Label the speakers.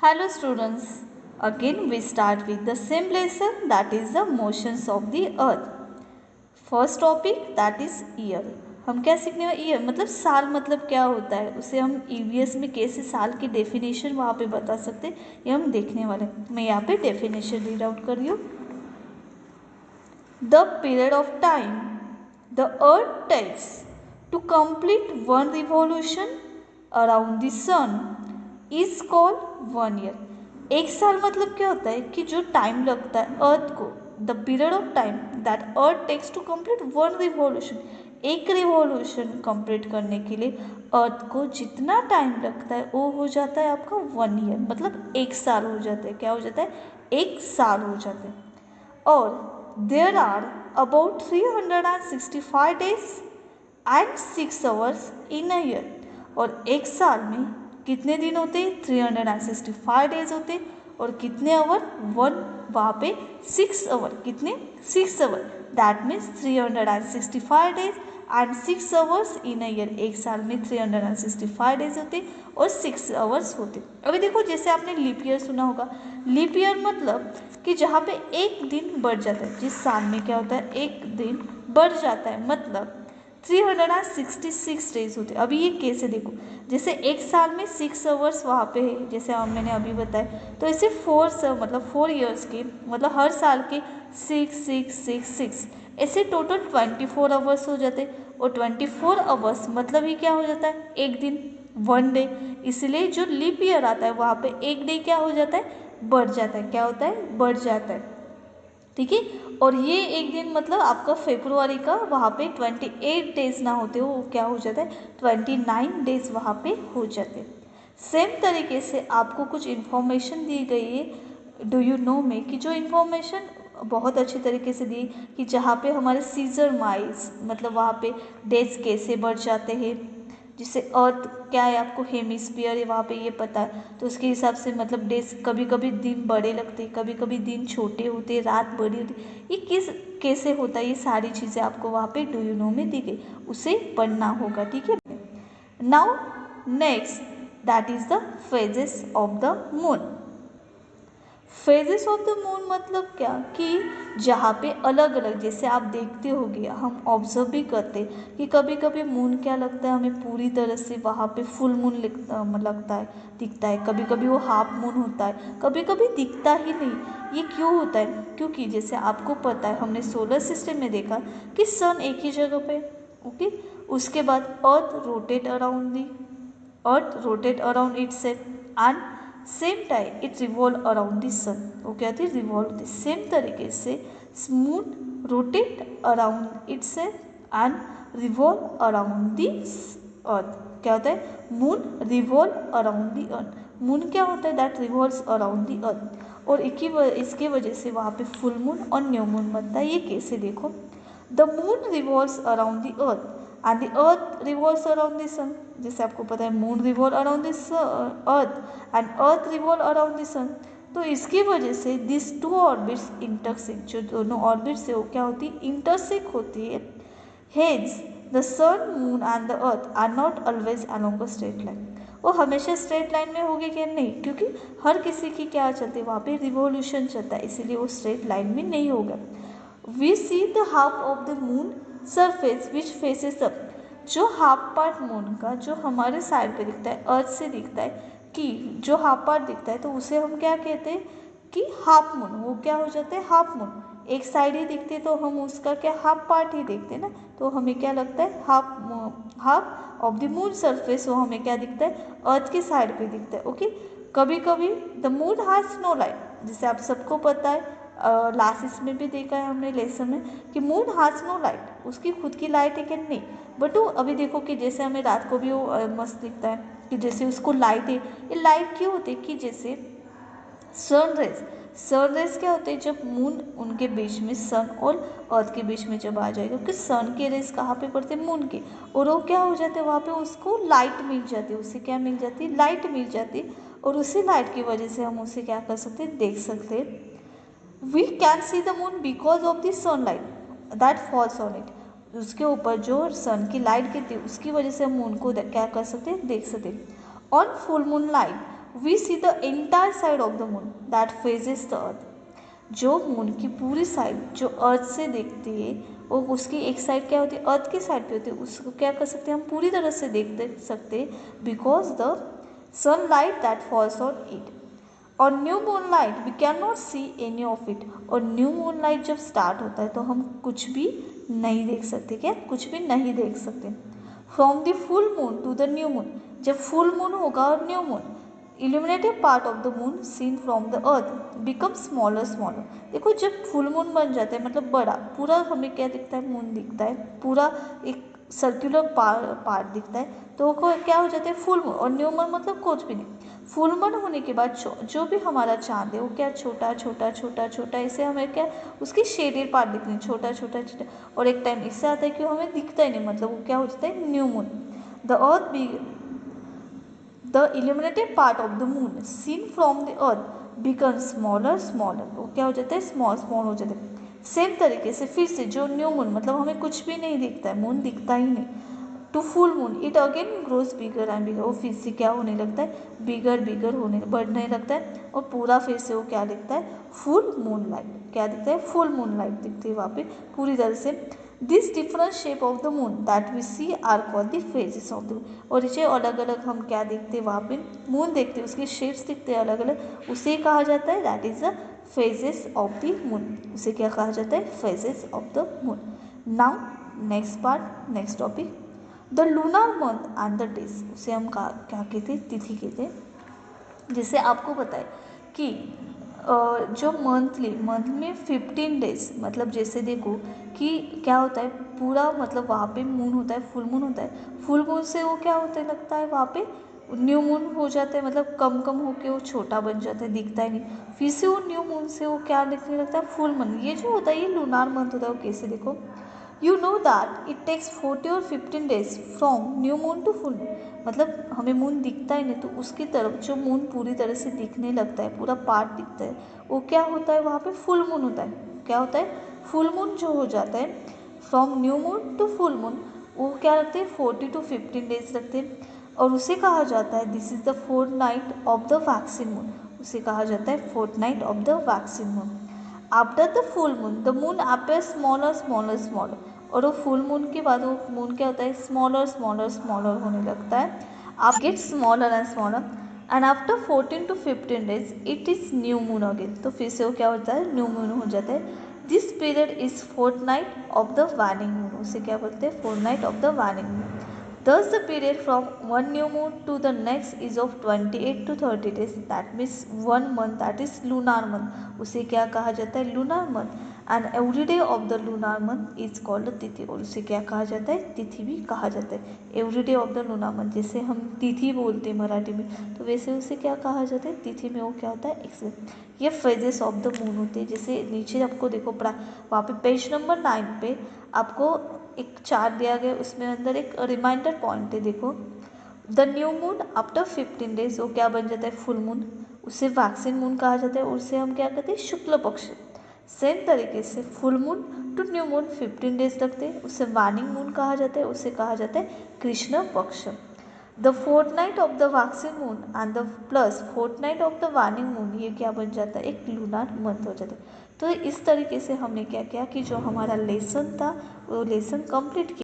Speaker 1: Hello students, again we start with the same lesson, that is the motions of the earth. First topic that is year. हम क्या सीखने वाले year मतलब साल मतलब क्या होता है, उसे हम ईवीएस में कैसे साल की डेफिनेशन वहाँ पे बता सकते हैं, ये हम देखने वाले हैं। मैं यहाँ पे डेफिनेशन रीड आउट कर रही हूँ। The period of time the earth takes to complete one revolution around the sun is called 1 year. एक साल मतलब क्या होता है कि जो टाइम लगता है अर्थ को, the period of time that earth takes to complete one revolution, एक रिवॉल्यूशन कंप्लीट करने के लिए अर्थ को जितना टाइम लगता है वो हो जाता है आपका 1 ईयर, मतलब एक साल हो जाता है। क्या हो जाता है? एक साल हो जाता है। और there are about 365 days and 6 hours in a year. और एक साल में कितने दिन होते हैं? 365 डेज होते हैं। और कितने आवर? वन, वहाँ पे 6 आवर। कितने? 6 hour. That means 365 days and 6 hours in a year. एक साल में 365 डेज होते और 6 आवर्स होते। अभी देखो, जैसे आपने लीप ईयर सुना होगा। लीप ईयर मतलब कि जहाँ पे एक दिन बढ़ जाता है। जिस साल में क्या होता है? एक दिन बढ़ जाता है, मतलब 366 डेज होते। अभी ये कैसे देखो, जैसे एक साल में 6 आवर्स वहाँ पे है, जैसे मैंने अभी बताया, तो ऐसे 4 ईयर्स के मतलब हर साल के 6 6 6 6 ऐसे टोटल 24 आवर्स हो जाते। और 24 आवर्स मतलब ही क्या हो जाता है? एक दिन, 1 डे। इसलिए जो लीप ईयर आता है वहाँ पे एक डे क्या हो जाता है? बढ़ जाता है। क्या होता है? बढ़ जाता है। ठीक है। और ये एक दिन मतलब आपका फेब्रुआरी का वहाँ पे 28 डेज ना होते हो, क्या हो जाता है? 29 डेज वहाँ पे हो जाते हैं। सेम तरीके से आपको कुछ इन्फॉर्मेशन दी गई है डू यू नो में, कि जो इन्फॉर्मेशन बहुत अच्छी तरीके से दी कि जहाँ पे हमारे सीजर माइल्स मतलब वहाँ पे डेज कैसे बढ़ जाते हैं। जिससे अर्थ क्या है, आपको हेमिस्फीयर है वहाँ पे ये पता है, तो उसके हिसाब से मतलब डेज कभी कभी दिन बड़े लगते, कभी कभी दिन छोटे होते, रात बड़ी होती। ये किस कैसे होता है, ये सारी चीज़ें आपको वहाँ पे डू यू नो में दी गई, उसे पढ़ना होगा। ठीक है। Now next that is the phases of the moon. Phases of the moon मतलब क्या, कि जहाँ पे अलग अलग, जैसे आप देखते होगे, हम ऑब्जर्व भी करते कि कभी कभी मून क्या लगता है हमें पूरी तरह से वहाँ पे फुल मून लगता है, दिखता है। कभी कभी वो हाफ मून होता है, कभी कभी दिखता ही नहीं। ये क्यों होता है? क्योंकि जैसे आपको पता है, हमने सोलर सिस्टम में देखा कि सन एक ही जगह पे, ओके। उसके बाद earth rotate around itself and same time it revolve around the sun. वो क्या होती है? रिवॉल्व होती। सेम तरीके से moon rotate around itself and revolve around the earth. क्या होता है? Moon revolve around the earth. Moon क्या होता है? That revolves around the earth. और इसके वजह से वहाँ पे फुल मून और न्यू मून बनता है। ये कैसे देखो, the moon revolves around the earth and the earth revolves around the sun. जैसे आपको पता है, moon revolve around the earth and earth revolve around the sun. तो इसकी वजह से दिस टू ऑर्बिट्स इंटरसेक्ट, जो दोनों ऑर्बिट्स है वो क्या होती है? इंटरसेक्ट होती है। Hence the sun moon and the earth are not always along a straight line. वो हमेशा स्ट्रेट लाइन में होगी क्या? नहीं, क्योंकि हर किसी की क्या चलती है वहाँ पे? रिवॉल्यूशन चलता है, इसीलिए वो स्ट्रेट लाइन में नहीं होगा। We see the half of the moon surface which faces up. जो हाफ पार्ट मून का जो हमारे साइड पे दिखता है, अर्थ से दिखता है, कि जो हाफ पार्ट दिखता है तो उसे हम क्या कहते हैं? कि हाफ मून। वो क्या हो जाता है? Half moon. एक साइड ही दिखते तो हम उसका क्या हाफ पार्ट ही देखते ना, तो हमें क्या लगता है? Half of the moon surface, वो हमें क्या दिखता है? अर्थ के साइड पे दिखता है। ओके। कभी कभी the moon has no light, जिसे आप सबको पता है, लास्ट में भी देखा है हमने लेसन में, कि मून हैज नो लाइट, उसकी खुद की लाइट है क्या? नहीं। बट वो अभी देखो कि जैसे हमें रात को भी वो मस्त दिखता है कि जैसे उसको लाइट है। ये लाइट क्यों होती है? कि जैसे सनरेज क्या होते हैं? जब मून उनके बीच में, सन और अर्थ के बीच में जब आ जाएगा, क्योंकि सन के रेज कहाँ पे पड़ते हैं? मून के। और वो क्या हो जाते हैं वहाँ पे? उसको लाइट मिल जाती है, उससे क्या मिल जाती है? लाइट मिल जाती है। और उसी लाइट की वजह से हम उसे क्या कर सकते हैं? देख सकते हैं। We can see the moon because of the sunlight that falls on it. उसके ऊपर जो सन की लाइट गिरती है उसकी वजह से हम मून को क्या कर सकते हैं? देख सकते हैं। On full moon light we see the entire side of the moon that faces the earth. जो मून की पूरी साइड जो अर्थ से देखती है, वो उसकी एक साइड क्या होती है, अर्थ की साइड पे होती है, उसको क्या कर सकते हैं हम, पूरी तरह से देख सकते हैं, because the sunlight that falls on it. और new moon light we can not see any of it. और न्यू मून लाइट जब स्टार्ट होता है तो हम कुछ भी नहीं देख सकते, क्या कुछ भी नहीं देख सकते। From the full moon to the new moon, जब फुल मून होगा और new moon, illuminated part of the moon seen from the earth become smaller smaller. देखो जब फुल मून बन जाता है मतलब बड़ा, पूरा हमें क्या दिखता है, मून दिखता है, पूरा एक सर्कुलर पार्ट दिखता है, तो वो क्या हो जाता है फुल मून। और न्यू मून मतलब कुछ भी नहीं। फुल मून होने के बाद जो भी हमारा चांद है वो क्या छोटा छोटा छोटा छोटा, इसे हमें क्या उसकी शेडेड पार्ट दिखनी, छोटा छोटा छोटा। और एक टाइम इससे आता है कि वो हमें दिखता ही नहीं, मतलब वो क्या हो जाता है new moon. The earth be the illuminated part of the moon seen from the earth becomes smaller smaller। वो क्या हो जाता है स्मॉल स्मॉल हो जाता है। सेम तरीके से फिर से जो न्यू मून मतलब हमें कुछ भी नहीं दिखता है, मून दिखता ही नहीं, to full moon it again grows bigger and bigger. वो फिर से क्या होने लगता है, बिगर बिगर होने बढ़ने लगता है, और पूरा फिर से वो क्या दिखता है, फुल मून लाइट। क्या दिखता है, फुल मून लाइट दिखती है वहाँ पे पूरी तरह से। This different shape of the moon that we see are called the phases of the moon. और इसे अलग अलग हम क्या देखते हैं वहाँ पे, मून देखते हैं, उसके शेप्स दिखते हैं अलग अलग, उसे कहा जाता है that is the phases of the moon. उसे क्या कहा जाता है, phases of the moon. Now next part, next topic, the lunar month and the days. उसे हम क्या कहते हैं, तिथि कहते हैं। जैसे आपको पता है कि जो मंथ में 15 डेज, मतलब जैसे देखो कि क्या होता है, पूरा मतलब वहाँ पे मून होता है, फुल मून होता है, फुल मून से वो क्या होते लगता है वहाँ पे न्यू मून हो जाता है, मतलब कम कम होके वो छोटा बन जाता है, दिखता ही नहीं। फिर से वो न्यू मून से वो क्या दिखने लगता है, फुल मून। ये जो होता है ये लूनार मंथ होता है। वो कैसे देखो, you know that it takes 40 और 15 days from new moon to full moon. मतलब हमें मून दिखता ही नहीं, तो उसकी तरफ जो मून पूरी तरह से दिखने लगता है, पूरा पार्ट दिखता है, वो क्या होता है वहाँ पे फुल मून होता है। क्या होता है, फुल मून जो हो जाता है, from new moon to full moon, वो क्या रखते हैं 40 to 15 डेज रखते हैं। और उसे कहा जाता है this is the fourth night of the vaccine moon. उसे कहा जाता है fourth night of the vaccine moon. After the full moon the moon appear smaller smaller smaller. और वो फुल मून के बाद वो मून क्या होता है, स्मॉलर स्मॉलर स्मॉलर होने लगता है, आप get smaller and smaller. And after 14 to 15 days it is new moon again. तो फिर से वो क्या होता है, न्यू मून हो जाता है। This period is fourth night of the waning moon. उसे क्या बोलते हैं, fourth night of the waning moon. Thus the period from one new moon to the next is of 28 to 30 days. That means 1 month, that is lunar month. उसे क्या कहा जाता है, lunar month. And every day of the lunar month is called तिथि। और उसे क्या कहा जाता है, तिथि भी कहा जाता है। Every day of the lunar month, जैसे हम तिथि बोलते हैं मराठी में, तो वैसे उसे क्या कहा जाता है, तिथि में वो क्या होता है, एक्स। ये फेजेस ऑफ द मून होते हैं। जैसे नीचे आपको देखो वहाँ पे पेज नंबर 9 पे आपको एक चार्ट दिया गया, उसमें अंदर एक रिमाइंडर पॉइंट है। देखो the new moon after 15 days वो क्या बन जाता है, फुल मून। उसे वैक्सिन मून कहा जाता है, उसे हम क्या कहते हैं, शुक्ल पक्ष। सेम तरीके से full moon to new moon 15 days लगते हैं, उसे वार्निंग मून कहा जाता है, उसे कहा जाता है कृष्ण पक्ष। The fourth night of the vaccine moon and the plus fourth night of the warning moon, ये क्या बन जाता है, एक लूनार मंथ हो जाता है। तो इस तरीके से हमने क्या किया कि जो हमारा लेसन था वो लेसन कंप्लीट किया।